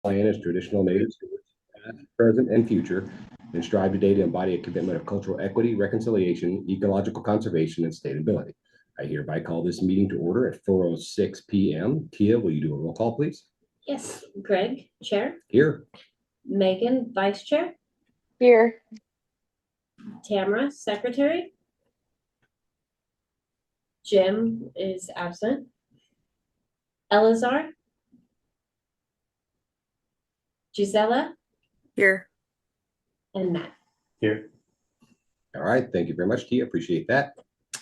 Plan as traditional native stewards, past, present, and future, and strive today to embody a commitment of cultural equity, reconciliation, ecological conservation, and sustainability. I hereby call this meeting to order at 4:06 p.m. Tia, will you do a roll call, please? Yes, Greg, Chair. Here. Megan, Vice Chair. Here. Tamara, Secretary. Jim is absent. Elazar. Gisela. Here. And Matt. Here. All right, thank you very much, Tia. Appreciate that.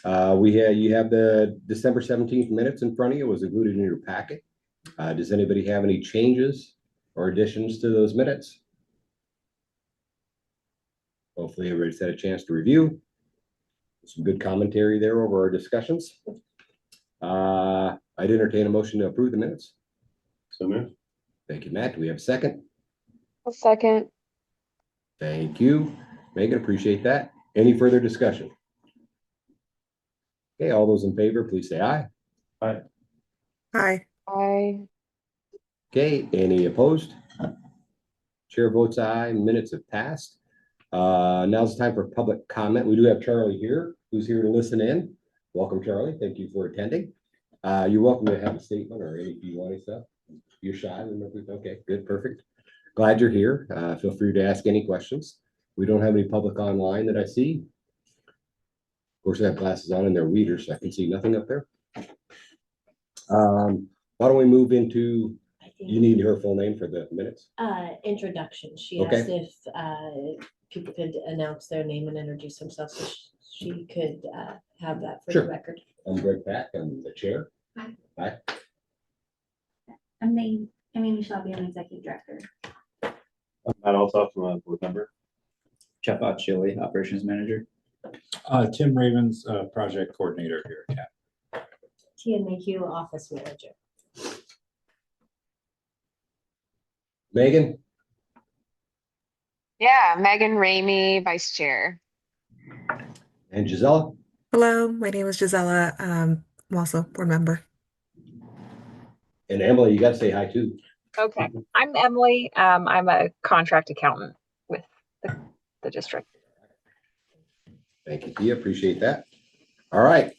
You have the December 17th minutes in front of you. It was included in your packet. Does anybody have any changes or additions to those minutes? Hopefully everybody's had a chance to review. Some good commentary there over our discussions. I'd entertain a motion to approve the minutes. So moved. Thank you, Matt. Do we have a second? A second. Thank you, Megan. Appreciate that. Any further discussion? Okay, all those in favor, please say aye. Aye. Aye. Aye. Okay, any opposed? Chair votes aye. Minutes have passed. Now's the time for public comment. We do have Charlie here, who's here to listen in. Welcome, Charlie. Thank you for attending. You're welcome to have a statement or if you want stuff. You're shy, remember? Okay, good, perfect. Glad you're here. Feel free to ask any questions. We don't have any public online that I see. Of course, I have glasses on and they're readers, so I can see nothing up there. Why don't we move into, you need her full name for the minutes? Introduction. She asked if people could announce their name and introduce themselves, so she could have that for the record. I'm Greg Pack. I'm the chair. Hi. Hi. I'm Amy Shelby. I'm executive director. Matt Altoff, from a board member. Jeff Chili, operations manager. Tim Ravens, project coordinator here at CAP. Tia Mayhew, office manager. Megan? Yeah, Megan Ramey, vice chair. And Gisela? Hello, my name is Gisela. I'm also board member. And Emily, you got to say hi too. Okay, I'm Emily. I'm a contract accountant with the district. Thank you, Tia. Appreciate that. All right.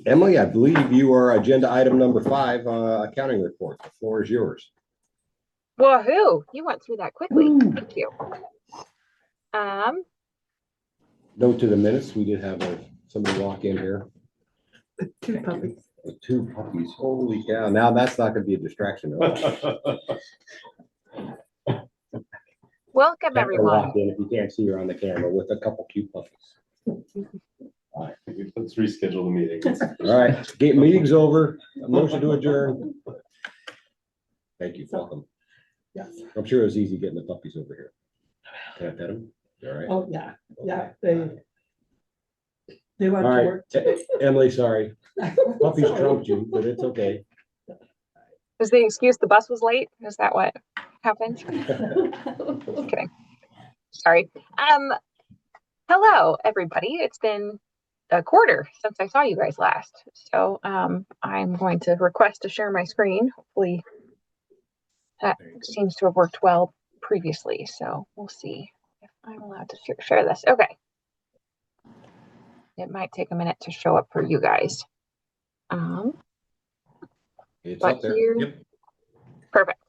Emily, I believe you are agenda item number 5, accounting report. The floor is yours. Woohoo! You went through that quickly. Thank you. Note to the minutes, we did have somebody walk in here. Two puppies. With 2 puppies. Holy cow. Now that's not going to be a distraction. Welcome, everyone. If you can't see her on the camera with a couple cute puppies. All right, let's reschedule the meeting. All right, meeting's over. A motion to adjourn. Thank you. Welcome. Yes. I'm sure it was easy getting the puppies over here. Can I pet them? All right. Oh, yeah. Yeah. They went All to right, work today. Emily, sorry. Puppies trumped you, but it's okay. Is the excuse the bus was late? Is that what happened? Just kidding. Sorry. Hello, everybody. It's been a quarter since I saw you guys last. So I'm going to request to share my screen. Hopefully that seems to have worked well previously. So we'll see if I'm allowed to share this. Okay. It might take a minute to show up for you guys. It's but up there. Here, yep. Perfect.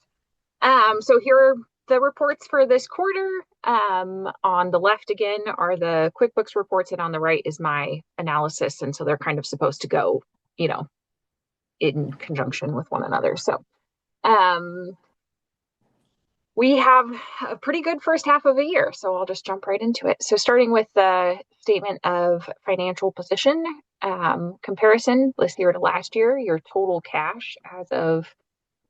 So here are the reports for this quarter. On the left again are the QuickBooks reports, and on the right is my analysis. And so they're kind of supposed to go, in conjunction with one another. So we have a pretty good first half of the year, so I'll just jump right into it. So starting with the statement of financial position comparison this year to last year, your total cash as of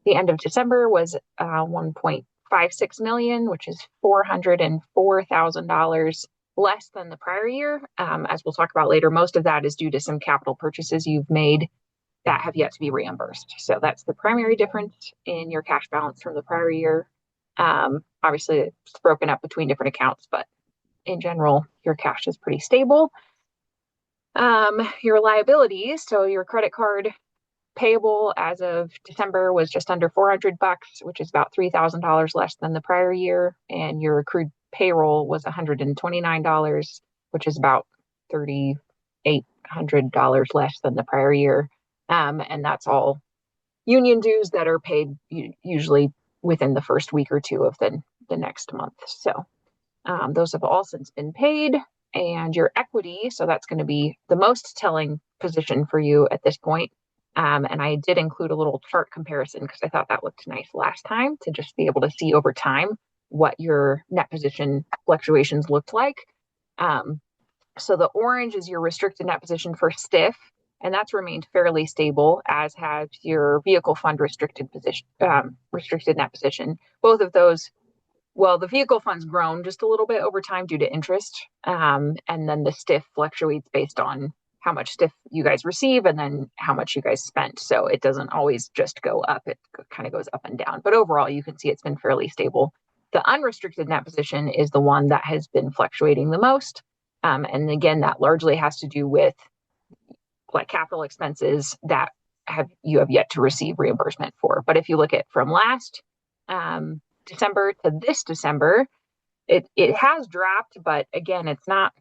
the end of December was 1.56 million, which is $404,000 less than the prior year. As we'll talk about later, most of that is due to some capital purchases you've made that have yet to be reimbursed. So that's the primary difference in your cash balance from the prior year. Obviously, it's broken up between different accounts, but in general, your cash is pretty stable. Your liabilities, so your credit card payable as of December was just under $400, which is about $3,000 less than the prior year. And your accrued payroll was $129, which is about $3,800 less than the prior year. And that's all union dues that are paid usually within the first week or two of the next month. So those have all since been paid. And your equity, so that's going to be the most telling position for you at this point. And I did include a little chart comparison because I thought that looked nice last time to just be able to see over time what your net position fluctuations looked like. So the orange is your restricted net position for STIF, and that's remained fairly stable, as has your vehicle fund restricted position, restricted net position. Both of those, well, the vehicle fund's grown just a little bit over time due to interest, and then the STIF fluctuates based on how much STIF you guys receive and then how much you guys spent. So it doesn't always just go up; it kind of goes up and down. But overall, you can see it's been fairly stable. The unrestricted net position is the one that has been fluctuating the most. And again, that largely has to do with like capital expenses that you have yet to receive reimbursement for. But if you look at from last December to this December, it has dropped, but again, it's not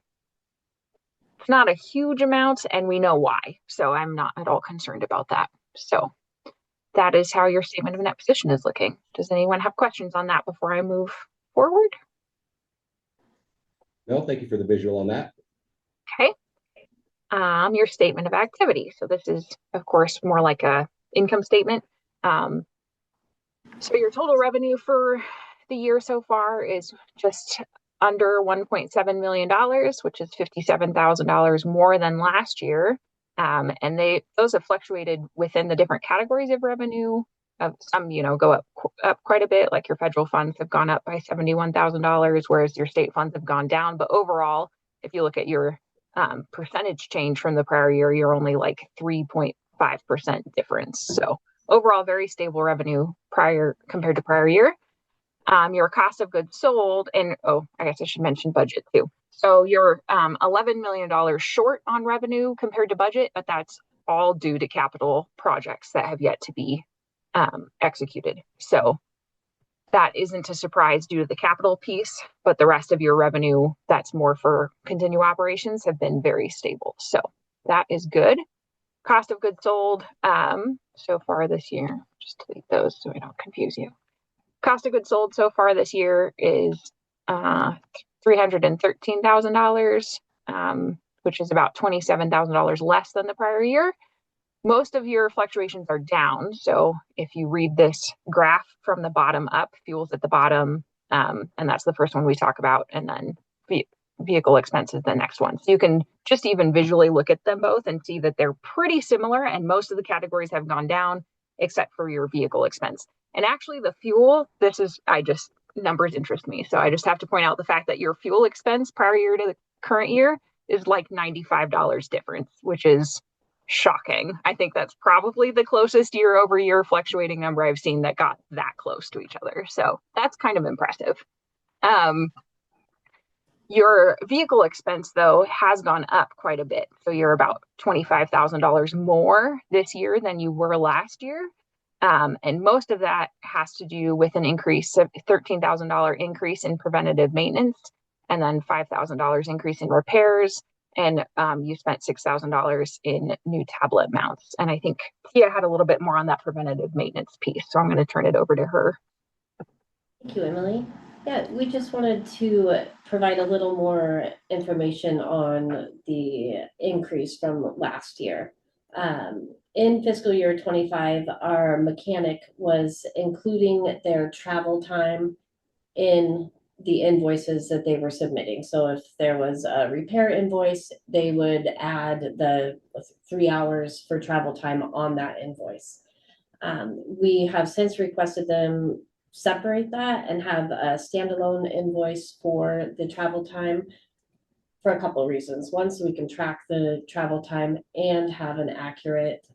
a huge amount, and we know why. So I'm not at all concerned about that. So that is how your statement of net position is looking. Does anyone have questions on that before I move forward? No, thank you for the visual on that. Okay. Your statement of activity. So this is, of course, more like a income statement. So your total revenue for the year so far is just under $1.7 million, which is $57,000 more than last year. And those have fluctuated within the different categories of revenue. Some, go up quite a bit, like your federal funds have gone up by $71,000, whereas your state funds have gone down. But overall, if you look at your percentage change from the prior year, you're only like 3.5% difference. So overall, very stable revenue compared to prior year. Your cost of goods sold, and I guess I should mention budget too. So you're $11 million short on revenue compared to budget, but that's all due to capital projects that have yet to be executed. So that isn't a surprise due to the capital piece, but the rest of your revenue that's more for continue operations have been very stable. So that is good. Cost of goods sold so far this year, just delete those so I don't confuse you. Cost of goods sold so far this year is $313,000, which is about $27,000 less than the prior year. Most of your fluctuations are down. So if you read this graph from the bottom up, fuel's at the bottom, and that's the first one we talk about, and then vehicle expenses the next one. So you can just even visually look at them both and see that they're pretty similar, and most of the categories have gone down except for your vehicle expense. And actually the fuel, numbers interest me. So I just have to point out the fact that your fuel expense prior year to the current year is like $95 difference, which is shocking. I think that's probably the closest year over year fluctuating number I've seen that got that close to each other. So that's kind of impressive. Your vehicle expense, though, has gone up quite a bit. So you're about $25,000 more this year than you were last year. And most of that has to do with an increase of $13,000 increase in preventative maintenance, and then $5,000 increase in repairs. And you spent $6,000 in new tablet mounts. And I think Tia had a little bit more on that preventative maintenance piece. So I'm going to turn it over to her. Thank you, Emily. Yeah, we just wanted to provide a little more information on the increase from last year. In fiscal year 25, our mechanic was including their travel time in the invoices that they were submitting. So if there was a repair invoice, they would add the 3 hours for travel time on that invoice. We have since requested them separate that and have a standalone invoice for the travel time for a couple of reasons. One, so we can track the travel time and have an accurate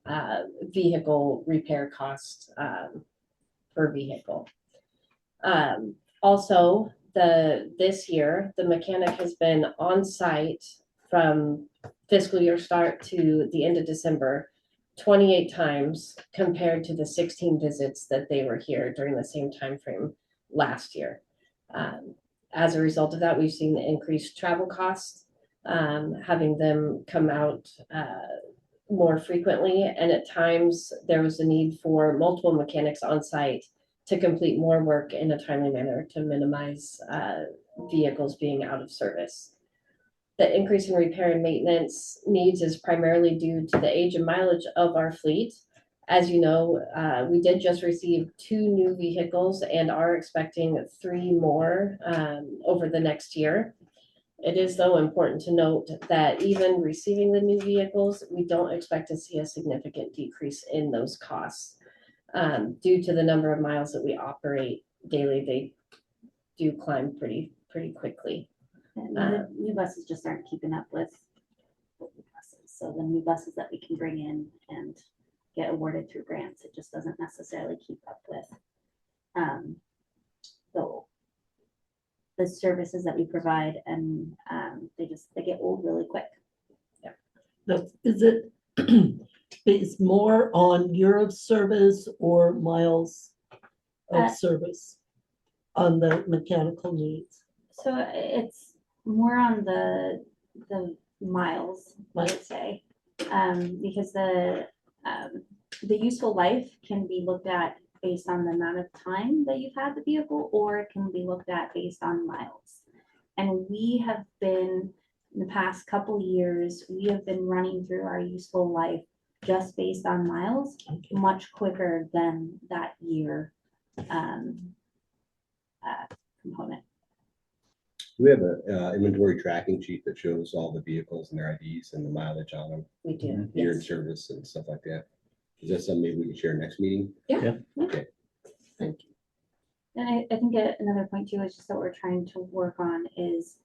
vehicle repair cost per vehicle. Also, this year, the mechanic has been on site from fiscal year start to the end of December 28 times compared to the 16 visits that they were here during the same time frame last year. As a result of that, we've seen increased travel costs, having them come out more frequently, and at times there was a need for multiple mechanics on site to complete more work in a timely manner to minimize vehicles being out of service. The increase in repair and maintenance needs is primarily due to the age and mileage of our fleet. As you know, we did just receive 2 new vehicles and are expecting 3 more over the next year. It is, though, important to note that even receiving the new vehicles, we don't expect to see a significant decrease in those costs. Due to the number of miles that we operate daily, they do climb pretty quickly. And the new buses just aren't keeping up with the buses. So the new buses that we can bring in and get awarded through grants, it just doesn't necessarily keep up with the services that we provide, and they get old really quick. Is it based more on year of service or miles of service on the mechanical needs? So it's more on the miles, I would say, because the useful life can be looked at based on the amount of time that you've had the vehicle, or it can be looked at based on miles. And we have been, in the past couple years, we have been running through our useful life just based on miles much quicker than that year component. We have a inventory tracking sheet that shows all the vehicles and their IDs and the mileage on them, We do. year in Yes. service and stuff like that. Is that something maybe we can share next meeting? Yeah. Okay, thank you. And I think another point too is just that we're trying to work on is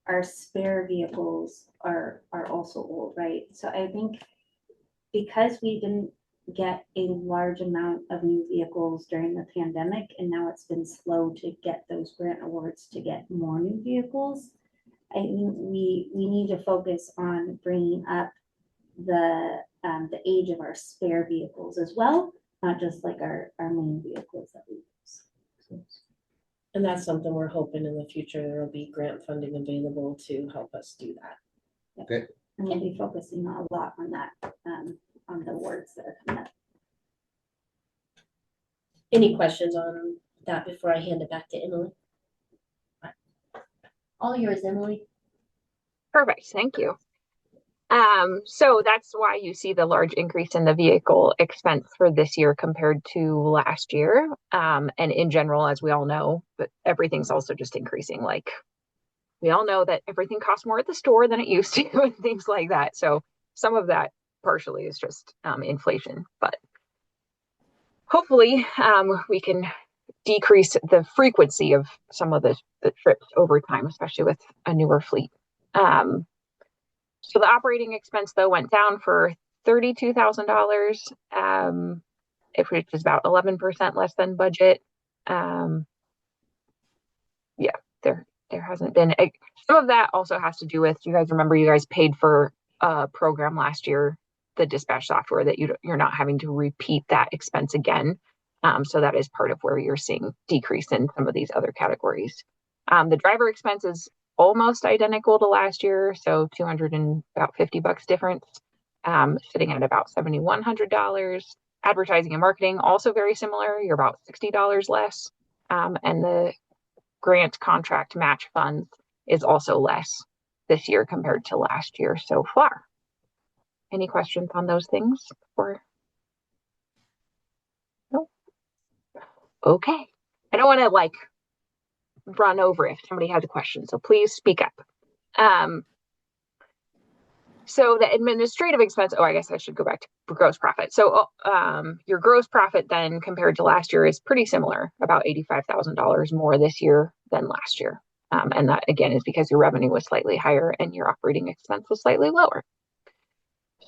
our spare vehicles are also old, right? So I think because we didn't get a large amount of new vehicles during the pandemic, and now it's been slow to get those grant awards to get more new vehicles, I think we need to focus on bringing up the age of our spare vehicles as well, not just like our main vehicles that we use. And that's something we're hoping in the future there will be grant funding available to help us do that. Okay. And we'll be focusing a lot on that, on the awards that are coming up. Any questions on that before I hand it back to Emily? All yours, Emily. Perfect, thank you. So that's why you see the large increase in the vehicle expense for this year compared to last year. And in general, as we all know, but everything's also just increasing. Like we all know that everything costs more at the store than it used to and things like that. So some of that partially is just inflation, but hopefully we can decrease the frequency of some of the trips over time, especially with a newer fleet. So the operating expense though went down for $32,000, which is about 11% less than budget. Yeah, there hasn't been some of that also has to do with, you guys remember you guys paid for a program last year, the dispatch software, that you're not having to repeat that expense again. So that is part of where you're seeing decrease in some of these other categories. The driver expense is almost identical to last year, so $250 difference, sitting at about $7,100. Advertising and marketing also very similar. You're about $60 less, and the grant contract match funds is also less this year compared to last year so far. Any questions on those things? Or no? Okay. I don't want to run over if somebody has a question, so please speak up. So the administrative expense, I guess I should go back to gross profit. So your gross profit then compared to last year is pretty similar, about $85,000 more this year than last year. And that again is because your revenue was slightly higher and your operating expense was slightly lower.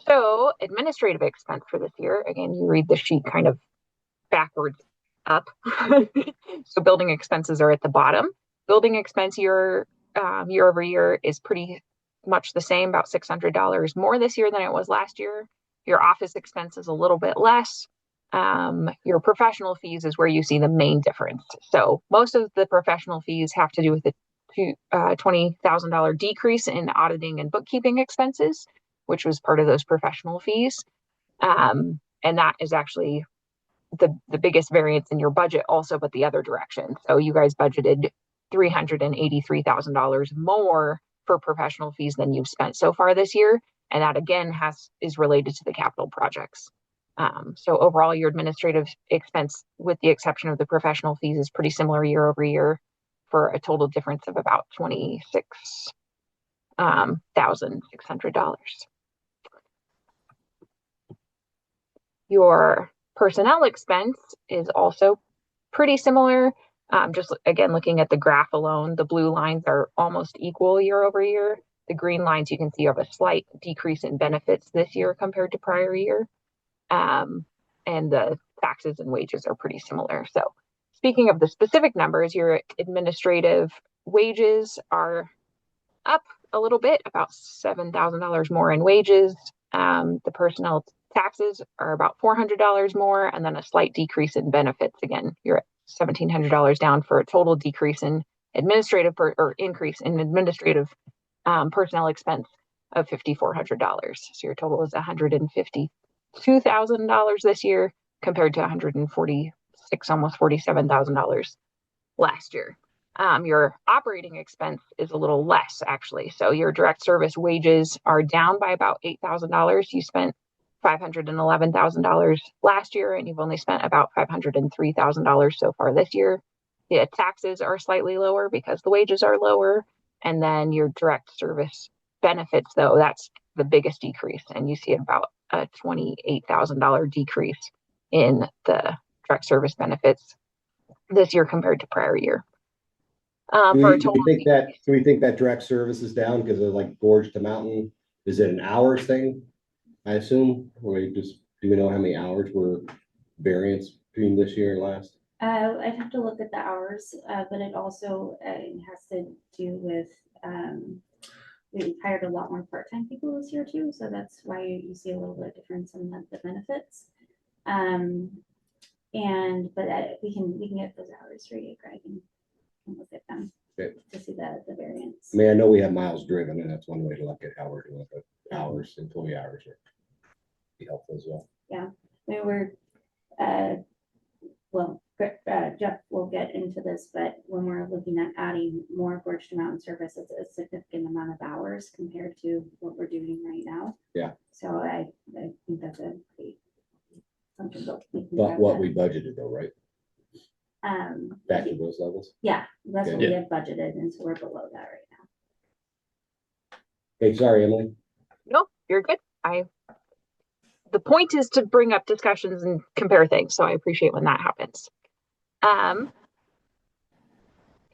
So administrative expense for this year, again, you read the sheet kind of backwards up. So building expenses are at the bottom. Building expense year over year is pretty much the same, about $600 more this year than it was last year. Your office expense is a little bit less. Your professional fees is where you see the main difference. So most of the professional fees have to do with the $20,000 decrease in auditing and bookkeeping expenses, which was part of those professional fees. And that is actually the biggest variance in your budget also, but the other direction. So you guys budgeted $383,000 more for professional fees than you've spent so far this year. And that again is related to the capital projects. So overall, your administrative expense, with the exception of the professional fees, is pretty similar year over year for a total difference of about $26,600. Your personnel expense is also pretty similar. Just again, looking at the graph alone, the blue lines are almost equal year over year. The green lines you can see have a slight decrease in benefits this year compared to prior year. And the taxes and wages are pretty similar. So speaking of the specific numbers, your administrative wages are up a little bit, about $7,000 more in wages. The personnel taxes are about $400 more, and then a slight decrease in benefits. Again, you're at $1,700 down for a total decrease in administrative or increase in administrative personnel expense of $5,400. So your total is $152,000 this year compared to $146,000, almost $47,000 last year. Your operating expense is a little less actually. So your direct service wages are down by about $8,000. You spent $511,000 last year, and you've only spent about $503,000 so far this year. The taxes are slightly lower because the wages are lower. And then your direct service benefits, though, that's the biggest decrease. And you see about a $28,000 decrease in the direct service benefits this year compared to prior year. Do we think that direct service is down because of like Gorge to Mountain? Is it an hours thing? I assume, or do we know how many hours were variance between this year and last? I'd have to look at the hours, but it also has to do with, we hired a lot more part-time people this year too, so that's why you see a little bit of difference in the benefits. But we can get those hours for you, Greg, and look at them Okay. to see the variance. I mean, I know we have miles driven, and that's one way to look at how we're doing, but hours, employee hours are be helpful as well. Yeah, we were, Jeff will get into this, but when we're looking at adding more Gorge to Mountain service, it's a significant amount of hours compared to what we're doing right now. Yeah. So I think that's a pretty something that we can But grab what that. we budgeted though, right? Back to those levels. Yeah, that's what Okay. we have budgeted, and so we're below that right now. Hey, sorry, Emily. No, you're good. The point is to bring up discussions and compare things, so I appreciate when that happens.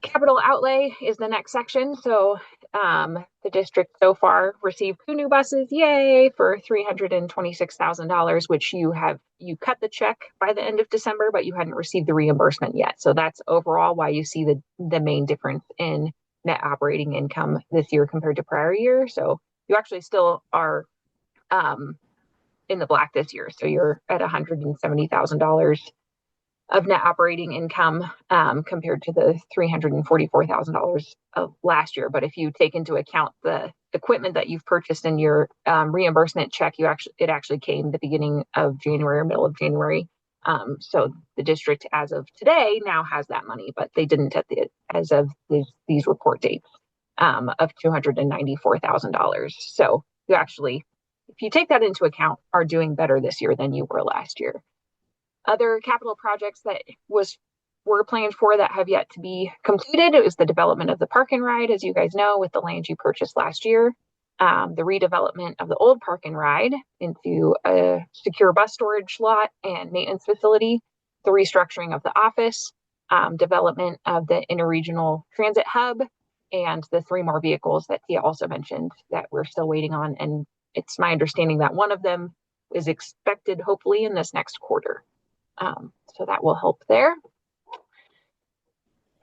Capital outlay is the next section. So the district so far received 2 new buses, yay, for $326,000, which you cut the check by the end of December, but you hadn't received the reimbursement yet. So that's overall why you see the main difference in net operating income this year compared to prior year. So you actually still are in the black this year. So you're at $170,000 of net operating income compared to the $344,000 of last year. But if you take into account the equipment that you've purchased in your reimbursement check, it actually came the beginning of January or middle of January. So the district, as of today, now has that money, but they didn't as of these report dates of $294,000. So you actually, if you take that into account, are doing better this year than you were last year. Other capital projects that were planned for that have yet to be completed is the development of the park and ride, as you guys know, with the land you purchased last year. The redevelopment of the old park and ride into a secure bus storage lot and maintenance facility, the restructuring of the office, development of the interregional transit hub, and the 3 more vehicles that Tia also mentioned that we're still waiting on. And it's my understanding that one of them is expected hopefully in this next quarter. So that will help there.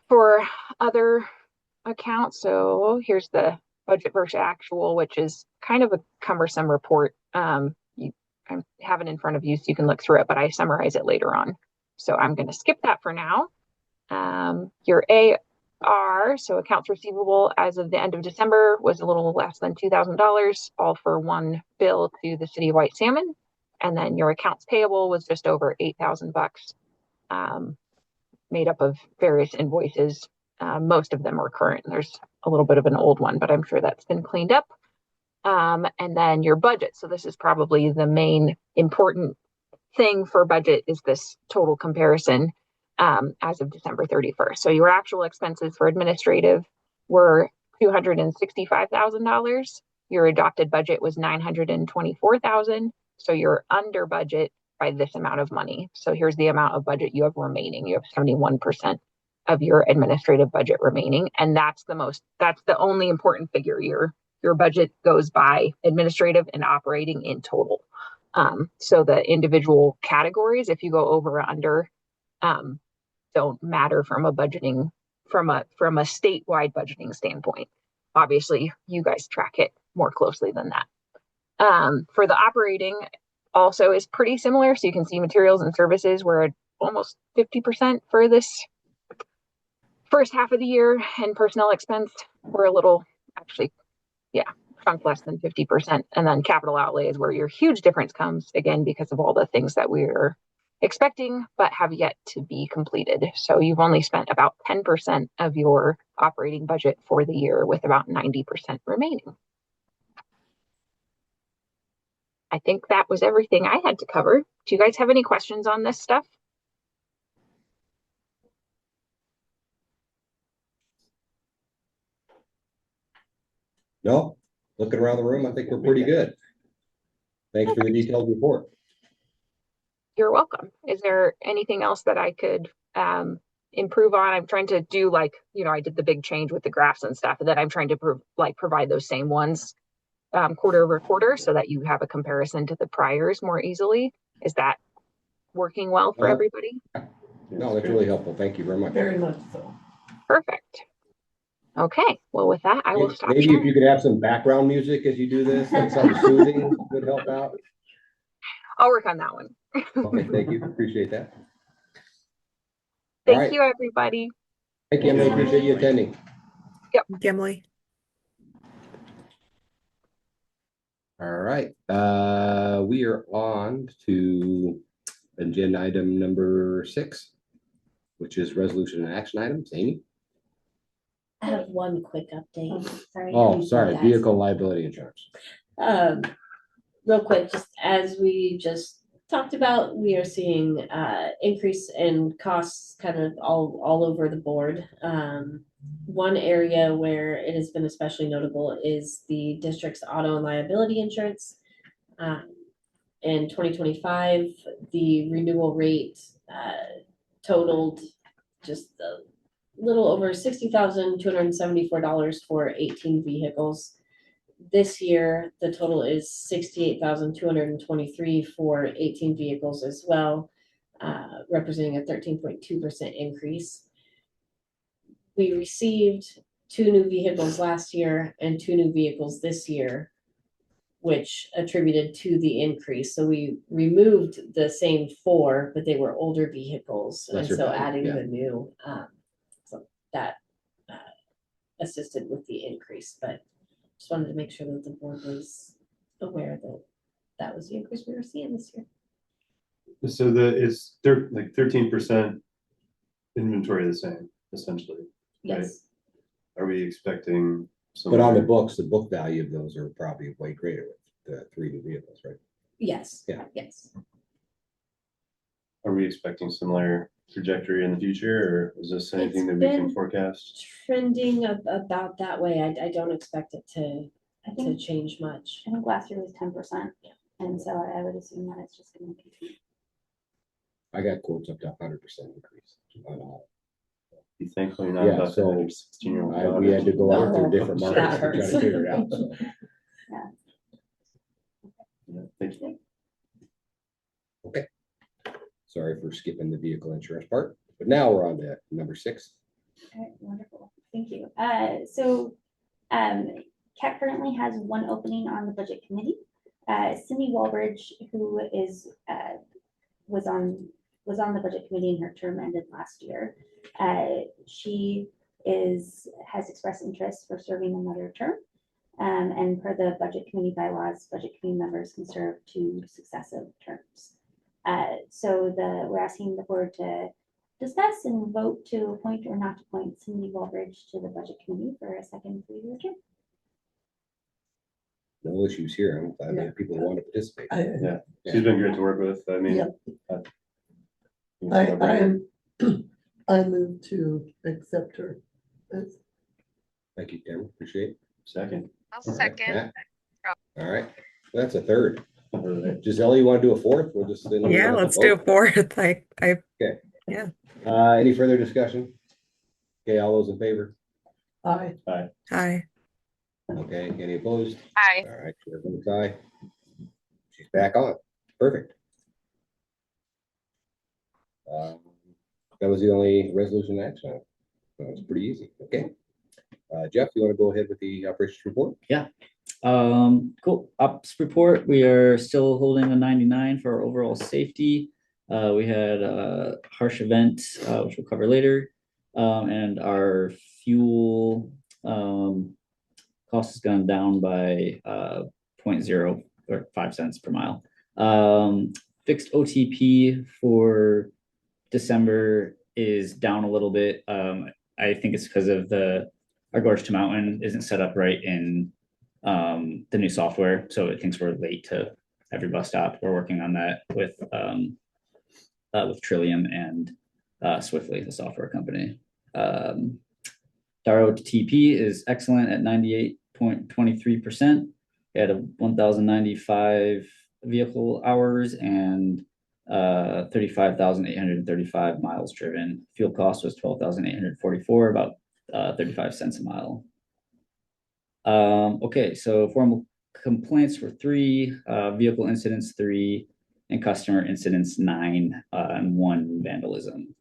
For other accounts, so here's the budget versus actual, which is kind of a cumbersome report. I have it in front of you so you can look through it, but I summarize it later on. So I'm going to skip that for now. Your AR, so accounts receivable as of the end of December, was a little less than $2,000, all for one bill to the city of White Salmon. And then your accounts payable was just over $8,000, made up of various invoices. Most of them are current. There's a little bit of an old one, but I'm sure that's been cleaned up. And then your budget. So this is probably the main important thing for budget, is this total comparison as of December 31st. So your actual expenses for administrative were $265,000. Your adopted budget was $924,000. So you're under budget by this amount of money. So here's the amount of budget you have remaining. You have 71% of your administrative budget remaining. And that's the only important figure. Your budget goes by administrative and operating in total. So the individual categories, if you go over or under, don't matter from a budgeting, from a statewide budgeting standpoint. Obviously, you guys track it more closely than that. For the operating, also is pretty similar. So you can see materials and services were at almost 50% for this first half of the year, and personnel expense were a little, actually, chunk less than 50%. And then capital outlay is where your huge difference comes, again, because of all the things that we're expecting but have yet to be completed. So you've only spent about 10% of your operating budget for the year, with about 90% remaining. I think that was everything I had to cover. Do you guys have any questions on this stuff? No, looking around the room, I think we're pretty good. Thanks for the detailed report. You're welcome. Is there anything else that I could improve on? I'm trying to do, like, I did the big change with the graphs and stuff, and then I'm trying to provide those same ones quarter over quarter so that you have a comparison to the priors more easily. Is that working well for everybody? No, that's really helpful. Thank you very much. Very much so. Perfect. Okay. Well, with that, I will stop. Maybe if you could have some background music as you do this, like something soothing would help out. I'll work on that one. Okay, thank you. Appreciate that. Thank you, everybody. Thank you, Emily. Appreciate you attending. Yep. Thank you, Emily. All right. We are on to agenda item number 6, which is resolution and action items. Amy? I have one quick update. Sorry. Vehicle liability insurance. Real quick, just as we just talked about, we are seeing increase in costs kind of all over the board. One area where it has been especially notable is the district's auto and liability insurance. In 2025, the renewal rate totaled just a little over $60,274 for 18 vehicles. This year, the total is $68,223 for 18 vehicles as well, representing a 13.2% increase. We received 2 new vehicles last year and 2 new vehicles this year, which attributed to the increase. So we removed the same 4, but they were older vehicles. Lesser and so value, adding yeah. the new, so that assisted with the increase. But just wanted to make sure that the board was aware that that was the increase we were seeing this year. So it's 13% inventory the same, essentially. Yes. Right? Are we expecting some? But on the books, the book value of those are probably way greater with the 3 new vehicles, right? Yes. Yeah. Yes. Are we expecting similar trajectory in the future, or is this anything that we can forecast? Trending about that way. I don't expect it to change much. I think last year was 10%. And so I would assume that it's just going to continue. I got quotes up to 100% increase on all. Be thankfully not Yeah, about so 16-year-old. we had to go out to different No, markets to that try to hurts. figure it out. So. Yeah, thank you. Okay. Sorry for skipping the vehicle insurance part, but now we're on to number 6. All right, wonderful. Thank you. CAT currently has 1 opening on the budget committee. Cindy Walbridge, who is, was on the budget committee and her term ended last year. She has expressed interest for serving another term. And per the budget committee bylaws, budget committee members can serve 2 successive terms. So we're asking the board to discuss and vote to appoint or not to appoint Cindy Walbridge to the budget committee for a second 3-year term. No issues here. I'm glad we have people who want to participate. Yeah, she's been great to work with. I mean. I move to accept her. Thank you, Tim. Appreciate it. Second. I'll All right, second. Matt? All right, that's a third. Giselle, you want to do a fourth? We'll just. then we'll Yeah, have to let's do a vote. fourth. Any further discussion? Okay, all those in favor? Aye. Hi. Okay, any opposed? Aye. All right, chair votes aye. She's back on. Perfect. That was the only resolution action. That was pretty easy. Okay. Jeff, you want to go ahead with the operations report? Cool. Ops report. We are still holding a 99 for our overall safety. We had a harsh event, which we'll cover later. And our fuel cost has gone down by 0.05 cents per mile. Fixed OTP for December is down a little bit. I think it's because of our Gorge to Mountain isn't set up right in the new software, so it thinks we're late to every bus stop. We're working on that with Trillium and Swiftly, the software company. Daro TP is excellent at 98.23%. We had 1,095 vehicle hours and 35,835 miles driven. Fuel cost was 12,844, about 35 cents a mile. Okay, so formal complaints were 3, vehicle incidents 3, and customer incidents 9, and 1 vandalism.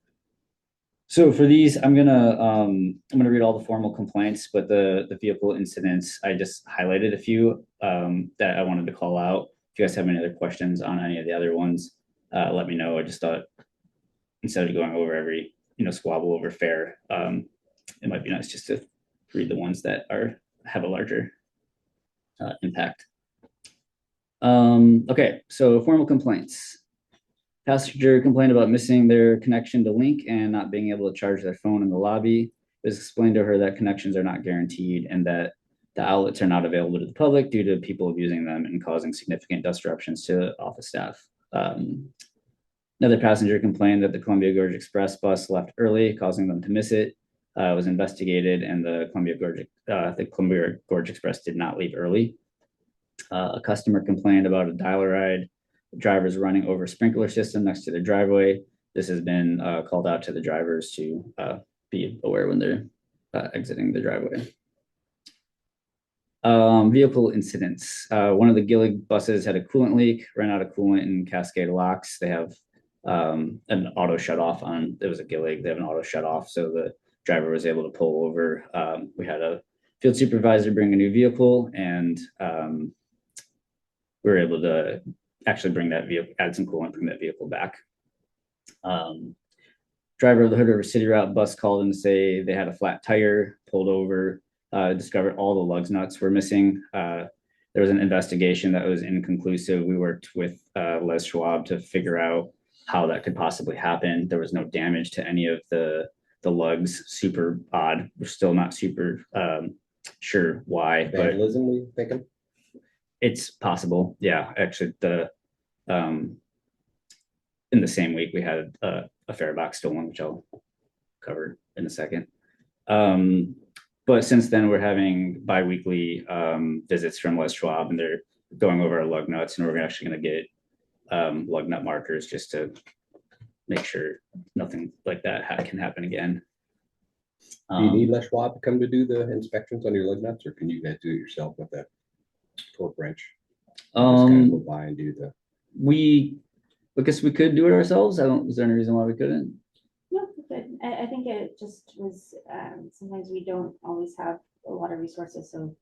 So for these, I'm gonna read all the formal complaints, but the vehicle incidents, I just highlighted a few that I wanted to call out. If you guys have any other questions on any of the other ones, let me know. I just thought instead of going over every squabble over fare, it might be nice just to read the ones that have a larger impact. Okay, so formal complaints. Passenger complained about missing their connection to Link and not being able to charge their phone in the lobby. It was explained to her that connections are not guaranteed and that the outlets are not available to the public due to people abusing them and causing significant disruptions to office staff. Another passenger complained that the Columbia Gorge Express bus left early, causing them to miss it. It was investigated, and the Columbia Gorge Express did not leave early. A customer complained about a dial-a-ride. Drivers running over a sprinkler system next to their driveway. This has been called out to the drivers to be aware when they're exiting the driveway. Vehicle incidents. One of the Gillig buses had a coolant leak, ran out of coolant in Cascade Locks. They have an auto shut off on, it was a Gillig, they have an auto shut off, so the driver was able to pull over. We had a field supervisor bring a new vehicle, and we were able to actually bring that vehicle, add some coolant, bring that vehicle back. Driver of the Hood River City Route bus called in to say they had a flat tire, pulled over, discovered all the lugs nuts were missing. There was an investigation that was inconclusive. We worked with Les Schwab to figure out how that could possibly happen. There was no damage to any of the lugs. Super odd. We're still not super sure why. Vandalism, we thinking? It's possible. Yeah, actually, in the same week we had a fare box stolen, which I'll cover in a second. But since then we're having bi-weekly visits from Les Schwab, and they're going over our lug nuts, and we're actually going to get lug nut markers just to make sure nothing like that can happen again. Do you need Les Schwab to come to do the inspections on your lug nuts, or can you guys do it yourself with a torque wrench? Just kind of go by and do the. I guess we could do it ourselves. Is there any reason why we couldn't? No, good. I think it just was, sometimes we don't always have a lot of resources, so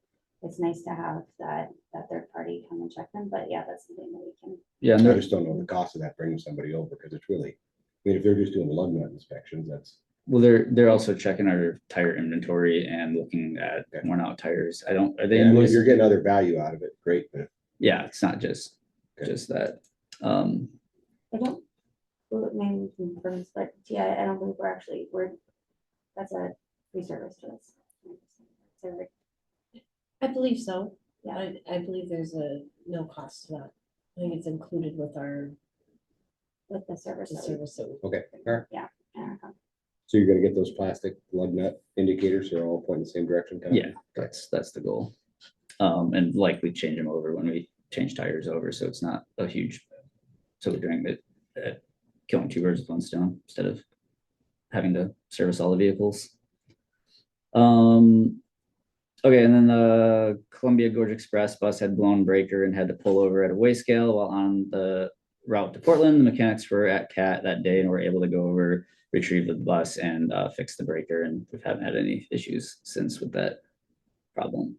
it's nice to have that third party come and check them, but yeah, that's something that we can. Yeah, and I there, just don't know the cost of that, bringing somebody over, because it's really, I mean, if they're just doing the lug nut inspections, that's, well, they're also checking our tire inventory and looking at Okay. worn out tires. I don't, are they? yeah, I mean, if invoiced? you're getting other value out of it, great, but Yeah, it's not just Okay. that. I don't, well, maybe we can confirm this, but yeah, I don't believe that's a free service to us. So, I believe so. Yeah. I believe there's no cost to that. I think it's included with with the service. the that we- service that we. okay, all right. Yeah. uh, So you're gonna get those plastic lug nut indicators, they're all pointing the same direction? kind of? Yeah, that's the goal. And likely change them over when we change tires over, so it's not a huge, so we're doing it, killing two birds with one stone instead of having to service all the vehicles. Okay, and then the Columbia Gorge Express bus had blown breaker and had to pull over at a weigh scale while on the route to Portland. The mechanics were at CAT that day and were able to go over, retrieve the bus and fix the breaker, and we haven't had any issues since with that problem.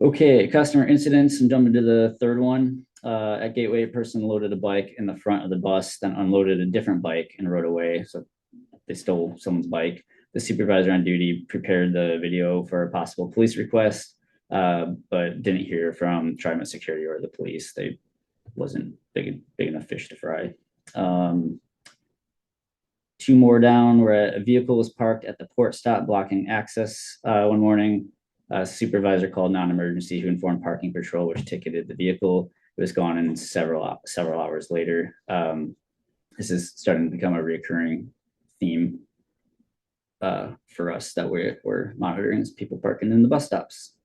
Okay, customer incidents, and jumping to the third one. At Gateway, a person loaded a bike in the front of the bus, then unloaded a different bike and rode away. So they stole someone's bike. The supervisor on duty prepared the video for a possible police request, but didn't hear from TriMet Security or the police. They wasn't big enough fish to fry. Two more down, where a vehicle was parked at the port stop blocking access one morning. A supervisor called non-emergency who informed parking patrol, which ticketed the vehicle. It was gone in several hours later. This is starting to become a recurring theme for us that we're monitoring is people parking in the bus stops.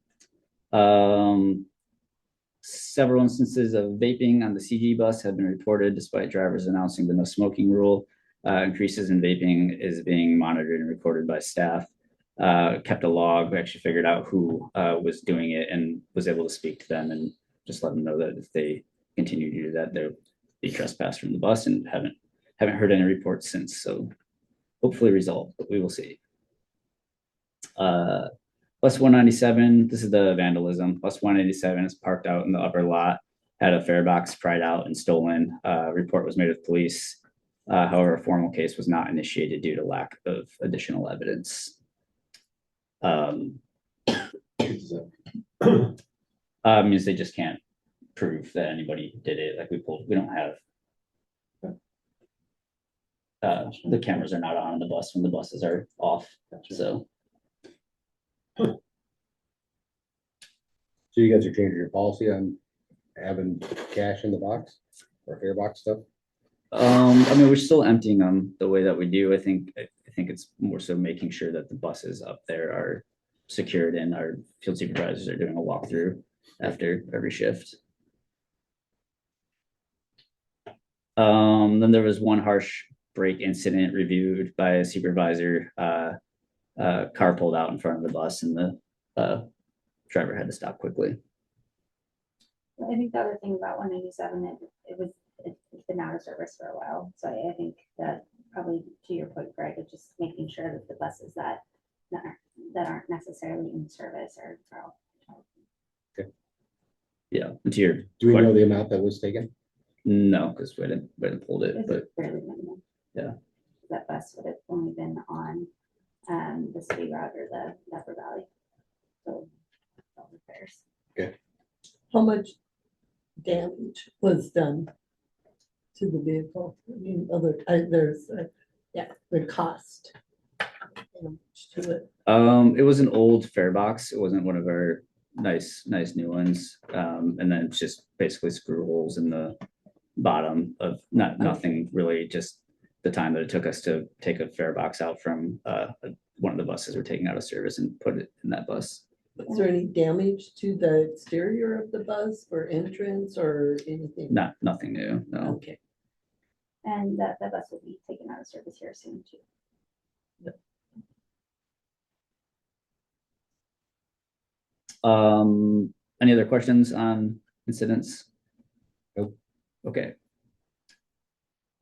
Several instances of vaping on the CG bus have been reported despite drivers announcing the no smoking rule. Increases in vaping is being monitored and recorded by staff. Kept a log. We actually figured out who was doing it and was able to speak to them and just let them know that if they continue to do that, they'll be trespassed from the bus, and haven't heard any reports since. So hopefully resolved, but we will see. Bus 197, this is the vandalism. Bus 187 is parked out in the upper lot, had a fare box pried out and stolen. Report was made with police. However, a formal case was not initiated due to lack of additional evidence. Means they just can't prove that anybody did it. Like we don't have the cameras are not on the bus when the buses are off. So you guys are changing your policy on having cash in the box or fare box stuff? I mean, we're still emptying them the way that we do. I think it's more so making sure that the buses up there are secured and our field supervisors are doing a walkthrough after every shift. Then there was one harsh brake incident reviewed by a supervisor. Car pulled out in front of the bus and the driver had to stop quickly. I think the other thing about 197, it's been out of service for a while. So I think that probably to your point, Greg, of just making sure that the buses that aren't necessarily in service are all. Yeah, to your Do we know the amount that was taken? no, because we hadn't pulled it, but Fairly minimal. Yeah. That bus would have only been on the city route or the Upper Valley. So all repairs. How much damage was done to the vehicle? I mean, there's, the cost to it. it was an old fare box. It wasn't one of our nice new ones. And then it's just basically screw holes in the bottom of nothing really, just the time that it took us to take a fare box out from one of the buses we're taking out of service and put it in that bus. Is there any damage to the exterior of the bus or entrance or anything? Nothing new, no. Okay. And that bus will be taken out of service here soon too. Any other questions on incidents? Nope. Okay.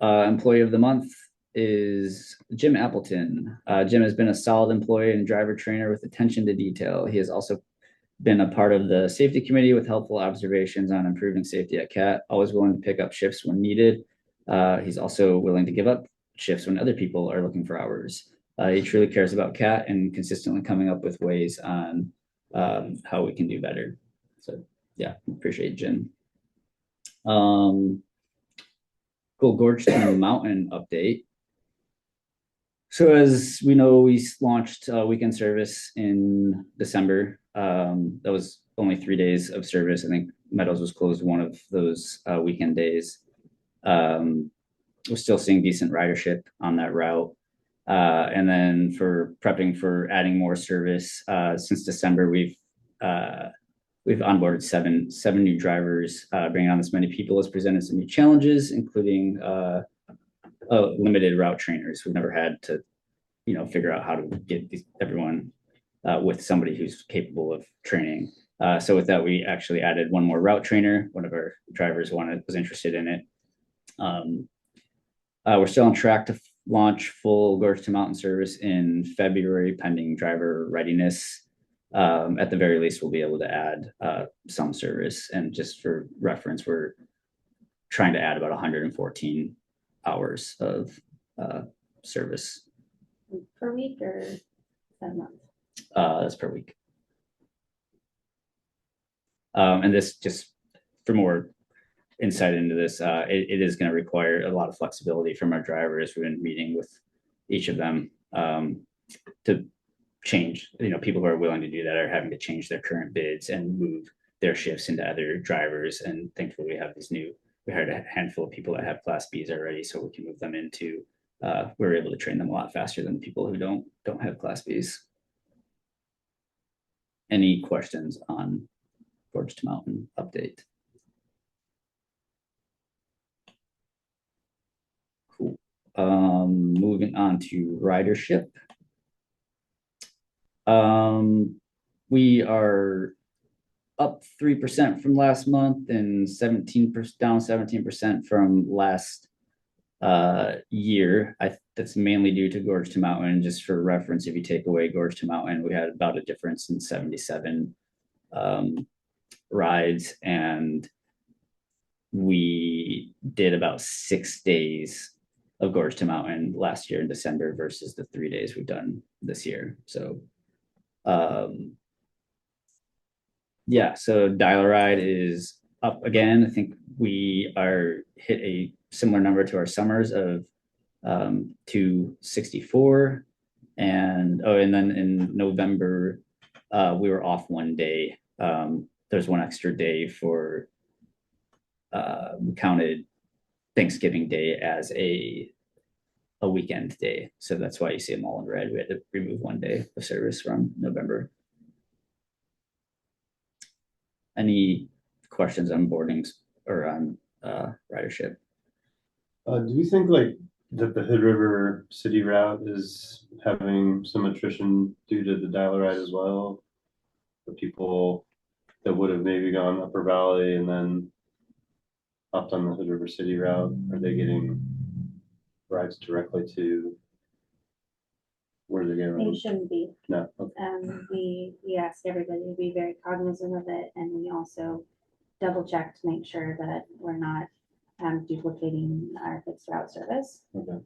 Employee of the month, is Jim Appleton. Jim has been a solid employee and driver trainer with attention to detail. He has also been a part of the safety committee with helpful observations on improving safety at CAT, always willing to pick up shifts when needed. He's also willing to give up shifts when other people are looking for hours. He truly cares about CAT and consistently coming up with ways on how we can do better. So yeah, appreciate Jim. Cool Gorge to Mountain update. So as we know, we launched weekend service in December. That was only 3 days of service. I think Meadows was closed one of those weekend days. We're still seeing decent ridership on that route. And then for prepping for adding more service, since December, we've onboarded seven new drivers. Bringing on this many people has presented some new challenges, including limited route trainers. We've never had to, figure out how to get everyone with somebody who's capable of training. So with that, we actually added one more route trainer. One of our drivers was interested in it. We're still on track to launch full Gorge to Mountain service in February, pending driver readiness. At the very least, we'll be able to add some service. And just for reference, we're trying to add about 114 hours of service. Per week or a month? That's per week. And this, just for more insight into this, it is going to require a lot of flexibility from our drivers. We've been meeting with each of them to change, people who are willing to do that are having to change their current bids and move their shifts into other drivers. And thankfully we hired a handful of people that have Class Bs already, so we can move them into, we're able to train them a lot faster than the people who don't have Class Bs. Any questions on Gorge to Mountain update? Cool. Moving on to ridership. We are up 3% from last month and 17% down 17% from last year. That's mainly due to Gorge to Mountain. Just for reference, if you take away Gorge to Mountain, we had about a difference in 77 rides, and we did about 6 days of Gorge to Mountain last year in December versus the 3 days we've done this year. So yeah, so Dial-A-Ride is up again. I think we are hit a similar number to our summers of 264. And then in November, we were off 1 day. There's one extra day for, we counted Thanksgiving Day as a weekend day. So that's why you see them all in red. We had to remove 1 day of service from November. Any questions on boardings or on ridership? Do you think that the Hood River City route is having some attrition due to the Dial-A-Ride as well? For people that would have maybe gone Upper Valley and then hopped on the Hood River City route, are they getting rides directly to where they're going? They shouldn't be. No. Okay. We asked everybody to be very cognizant of it, and we also double check to make sure that we're not duplicating our fixed route service. Okay.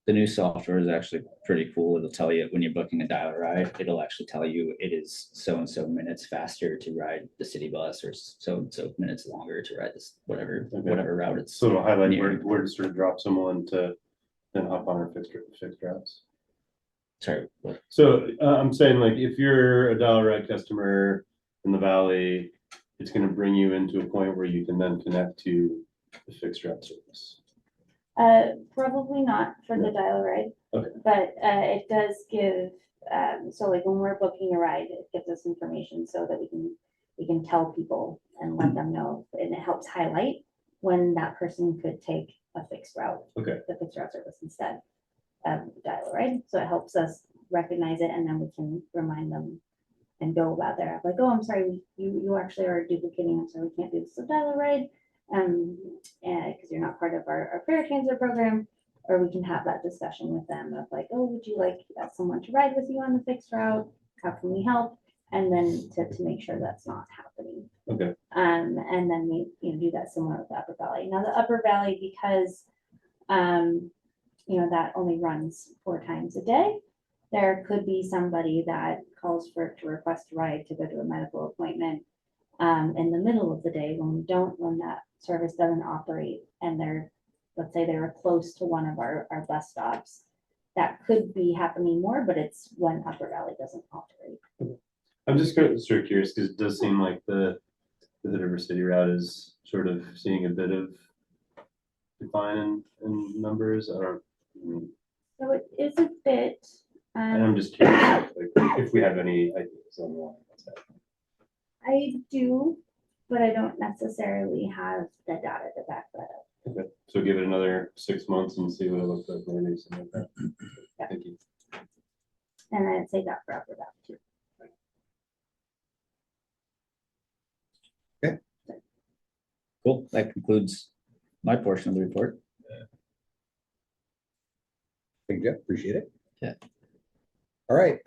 The new software is actually pretty cool. It'll tell you when you're booking a Dial-A-Ride, it'll actually tell you it is so and so minutes faster to ride the city bus, or so and so minutes longer to ride this whatever route it's. So it'll highlight near. where to sort of drop someone to then hop on our fixed routes. Sorry, what? So I'm saying, if you're a Dial-A-Ride customer in the Valley, it's going to bring you into a point where you can then connect to the fixed route service. Probably not for the Dial-A-Ride, Okay. but it does give. So when we're booking a ride, it gives us information so that we can tell people and let them know, and it helps highlight when that person could take a fixed route. Okay. The fixed route service instead of Dial-A-Ride. So it helps us recognize it, and then we can remind them and go about their app. Oh, I'm sorry, you actually are duplicating. I'm sorry, we can't do this with Dial-A-Ride, because you're not part of our fare transfer program. or we can have that discussion with them of like, oh, would you like someone to ride with you on the fixed route? How can we help? And then to make sure that's not happening. Okay. And then we, do that similar with the Upper Valley. Now the Upper Valley, because, that only runs 4 times a day, there could be somebody that calls to request a ride to go to a medical appointment in the middle of the day when that service doesn't operate, and let's say they were close to one of our bus stops. That could be happening more, but it's when Upper Valley doesn't operate. I'm just sort of curious because it does seem like the Hood River City route is sort of seeing a bit of decline in numbers. I mean, So it is a bit. and I'm just curious if we have any ideas on why that's happening. I do, but I don't necessarily have the data to back that up. Okay, so give it another 6 months and see what it looks like, maybe something like that. Yeah. Thank you. And I'd say that for Upper Valley too. Cool. That concludes my portion of the report. Thank you, Jeff. Appreciate it. Yeah. All right,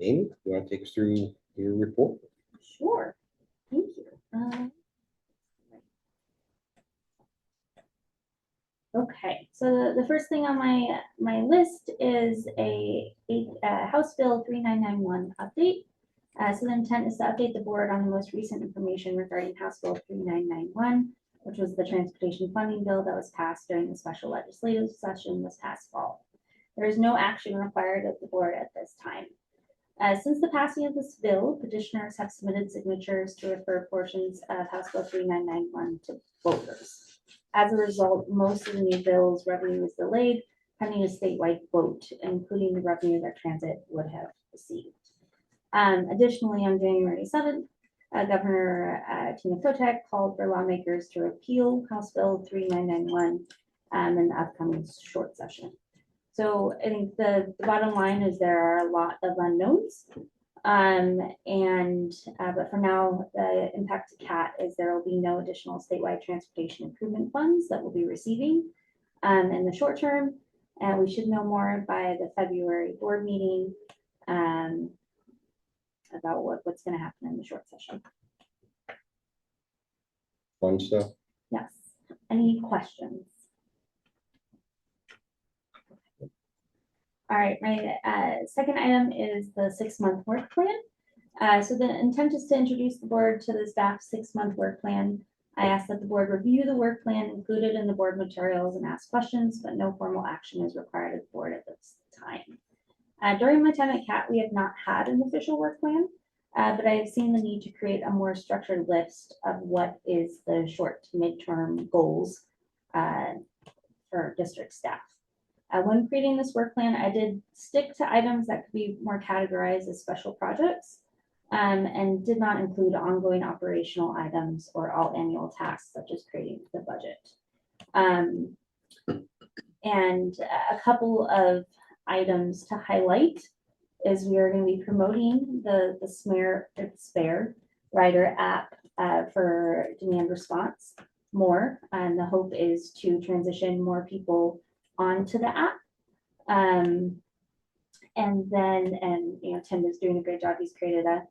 Amy, you want to take us through your report? Sure. Thank you. Okay, so the first thing on my list is a House Bill 3991 update. So the intent is to update the board on the most recent information regarding House Bill 3991, which was the transportation funding bill that was passed during the special legislative session this past fall. There is no action required of the board at this time. Since the passing of this bill, petitioners have submitted signatures to refer portions of House Bill 3991 to voters. As a result, most of the new bill's revenue is delayed pending a statewide vote, including the revenue that transit would have received. Additionally, on January 7th, Governor Tina Kotek called for lawmakers to repeal House Bill 3991 in the upcoming short session. So I think the bottom line is there are a lot of unknowns. But for now, the impact to CAT is there will be no additional statewide transportation improvement funds that we'll be receiving in the short term. And we should know more by the February board meeting about what's going to happen in the short session. Fun stuff. Yes. Any questions? All right, my second item is the 6-month work plan. So the intent is to introduce the board to the staff 6-month work plan. I ask that the board review the work plan included in the board materials and ask questions, but no formal action is required of the board at this time. During my time at CAT, we have not had an official work plan, but I have seen the need to create a more structured list of what is the short to midterm goals for district staff. When creating this work plan, I did stick to items that could be more categorized as special projects and did not include ongoing operational items or all annual tasks such as creating the budget. And a couple of items to highlight is we are going to be promoting the Spare Rider app for demand response more. And the hope is to transition more people onto the app. And Tim is doing a great job. He's created a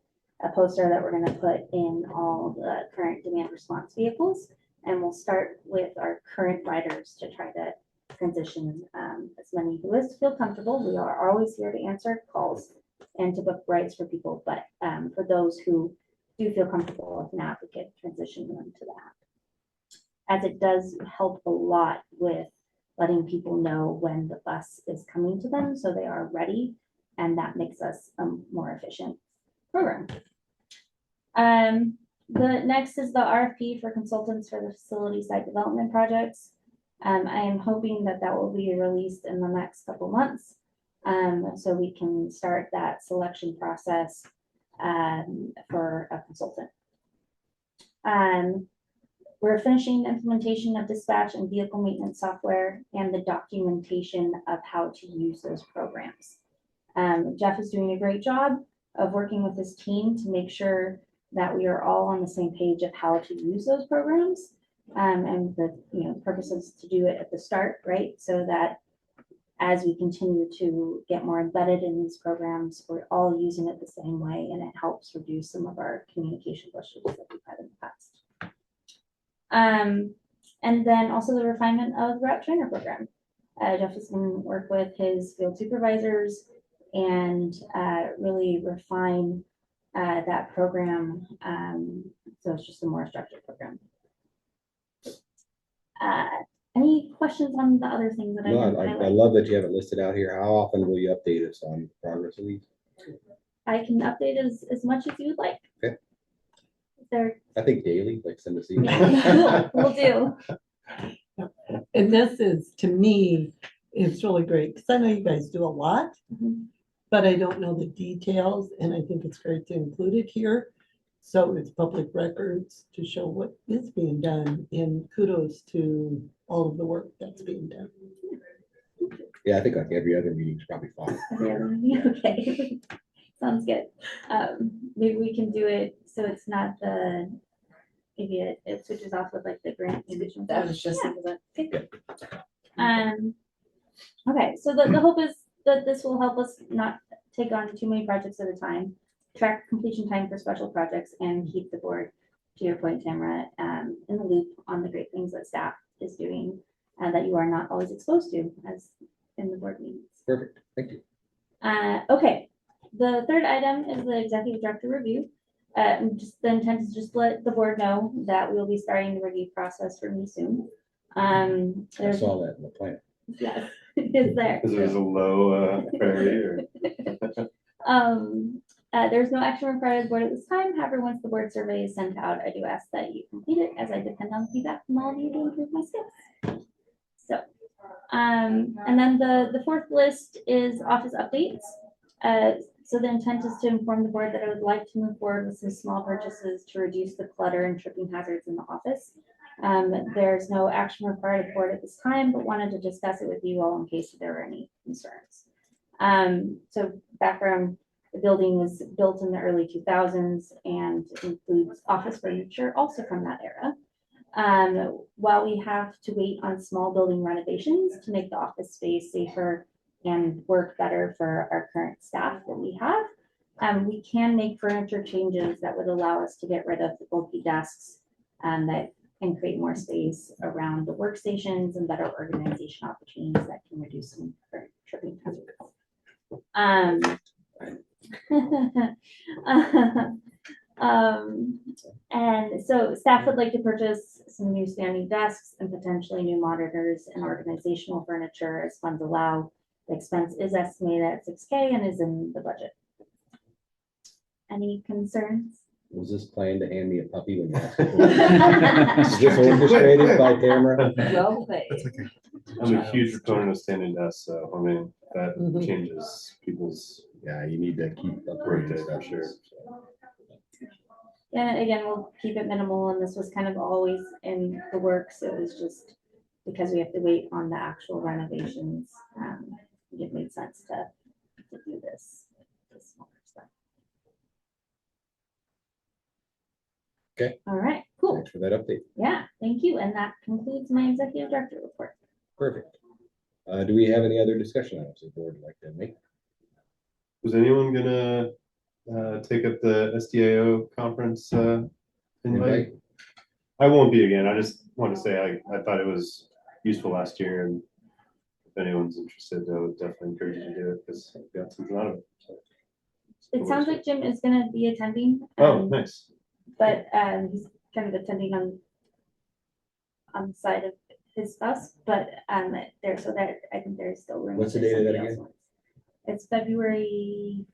poster that we're going to put in all the current demand response vehicles. And we'll start with our current riders to try to transition as many who feel comfortable. We are always here to answer calls and to book rides for people. But for those who do feel comfortable with an app, we could transition them to the app. As it does help a lot with letting people know when the bus is coming to them so they are ready, and that makes us a more efficient program. The next is the RFP for consultants for the facility site development projects. I am hoping that will be released in the next couple months so we can start that selection process for a consultant. We're finishing implementation of dispatch and vehicle maintenance software and the documentation of how to use those programs. Jeff is doing a great job of working with his team to make sure that we are all on the same page of how to use those programs. And the purpose is to do it at the start, right? So that as we continue to get more embedded in these programs, we're all using it the same way, and it helps reduce some of our communication issues that we've had in the past. And then also the refinement of the route trainer program. Jeff is going to work with his field supervisors and really refine that program. So it's just a more structured program. Any questions on the other things that No, I love that you have it listed out here. How often will you update us on the progress of these? I can update as much as you would like. Okay. There. I think daily, like send us Yeah, we'll do. And this is, to me, it's really great, because I know you guys do a lot, but I don't know the details, and I think it's great to include it here. So it's public records to show what is being done, and kudos to all of the work that's being done. Yeah, I think like every other meeting's probably fine. Okay, sounds good. Maybe we can do it so it's not the, maybe it switches off with like the grant. That was just Okay. Okay, so the hope is that this will help us not take on too many projects at a time, track completion time for special projects, and keep the board, to your point, Tamara, in the loop on the great things that staff is doing and that you are not always exposed to as in the board meetings. Perfect, thank you. Okay, the third item is the executive director review. Just the intent is just let the board know that we'll be starting the review process for me soon. I There's, saw that in the plan. yes, it's there. Because there's a low priority or There's no action required of the board at this time. However, once the board survey is sent out, I do ask that you complete it, as I depend on feedback from all of you to improve my skills. So, and then the fourth list is office updates. So the intent is to inform the board that I would like to move forward with some small purchases to reduce the clutter and tripping hazards in the office. There's no action required of the board at this time, but wanted to discuss it with you all in case there are any concerns. So background, the building was built in the early 2000s and includes office furniture also from that era. While we have to wait on small building renovations to make the office space safer and work better for our current staff that we have, we can make furniture changes that would allow us to get rid of the bulky desks that can create more space around the workstations and better organization opportunities that can reduce some current tripping hazards. And so staff would like to purchase some new standing desks and potentially new monitors and organizational furniture as funds allow. The expense is estimated at $6K and is in the budget. Any concerns? Was this planned to hand me a puppy when you asked for it? Is this orchestrated by Tamara? Well, I'm a huge proponent of standing desks, so I mean, that Mhm. changes people's Yeah, you need to keep workday upgrading for stuff. sure. And again, we'll keep it minimal, and this was kind of always in the works. It was just because we have to wait on the actual renovations. It made sense to do this smaller stuff. Okay. All right, cool. Thanks for that update. Yeah, thank you. And that concludes my executive director report. Perfect. Do we have any other discussion items the board would like to make? Was anyone gonna take up the SDAO conference invite? Invite? I won't be again. I just want to say I thought it was useful last year, and if anyone's interested, I would definitely encourage you to do it because I got something out of it. So. It sounds like Jim is going to be attending. Oh, nice. But he's kind of attending on the side of his spouse, but there, so that I think there's still room. What's the if date of that somebody else again? wants. It's February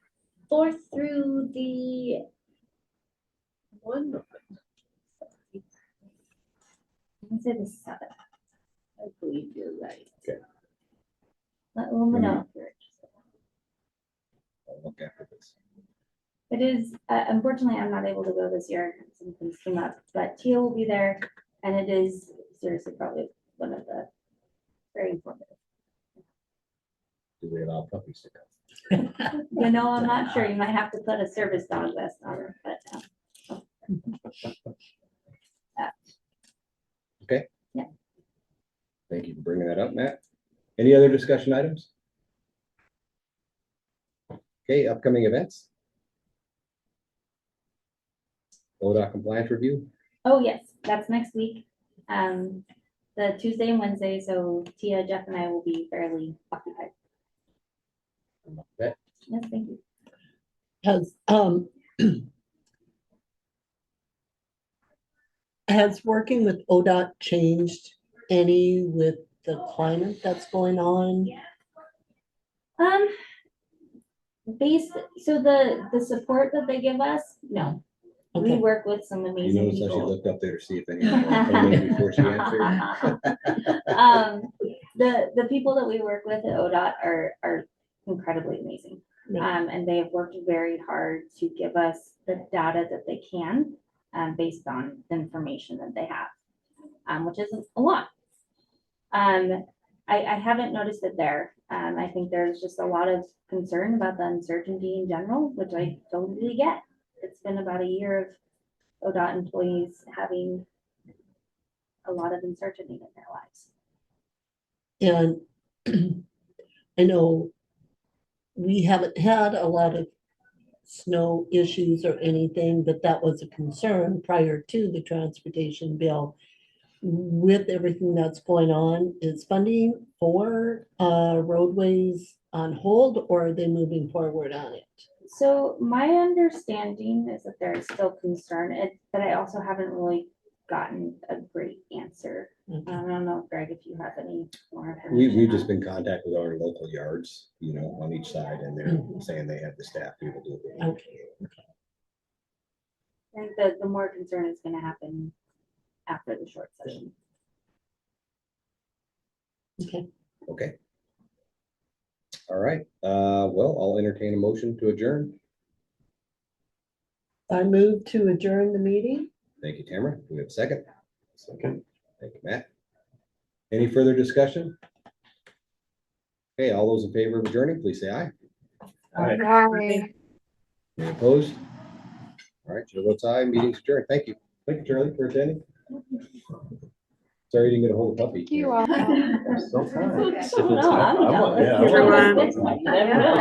4th through the 1. I'm gonna say the 7th. I believe you're right. Okay. Let me know if you're interested. I'll look after this. It is, unfortunately, I'm not able to go this year. Some things came up, but Tia will be there, and it is seriously probably one of the very informative. Do we allow puppies to come? You know, I'm not sure. You might have to put a service dog vest on her, but Okay. Yeah. Thank you for bringing that up, Matt. Any other discussion items? Okay, upcoming events. ODOT compliance review. Oh, yes, that's next week. The Tuesday and Wednesday, so Tia, Jeff, and I will be fairly occupied. Okay. Yes, thank you. Has, has working with ODOT changed any with the climate that's going on? So the support that they give us, no. We Okay. work with some You amazing notice how she people. looked up there to see if anyone was coming before she answered. The people that we work with at ODOT are incredibly amazing. Yeah. And they have worked very hard to give us the data that they can, based on the information that they have, which isn't a lot. I haven't noticed it there. I think there's just a lot of concern about the uncertainty in general, which I totally get. It's been about a year of ODOT employees having a lot of uncertainty in their lives. And I know we haven't had a lot of snow issues or anything, but that was a concern prior to the transportation bill. With everything that's going on, is funding for roadways on hold, or are they moving forward on it? So my understanding is that there is still concern, but I also haven't really gotten a great answer. I don't know, Greg, if you have any more information. We've just been in contact with our local yards, you know, on each side, and they're saying they have the staff to be able to do it. Okay. I think that the more concern is gonna happen after the short session. Okay. Okay. All right, well, I'll entertain a motion to adjourn. I move to adjourn the meeting. Thank you, Tamara. Do we have a second? Second. Thank you, Matt. Any further discussion? Okay, all those in favor of adjourning, please say aye. Bye. Any opposed? All right, chair votes aye, meeting's adjourned. Thank you. Thank you, Charlie, for attending. Sorry you didn't get a hold of Puppy. Thank you all. So fine. No, I'm Yeah, jealous. I want- Everyone. You never know.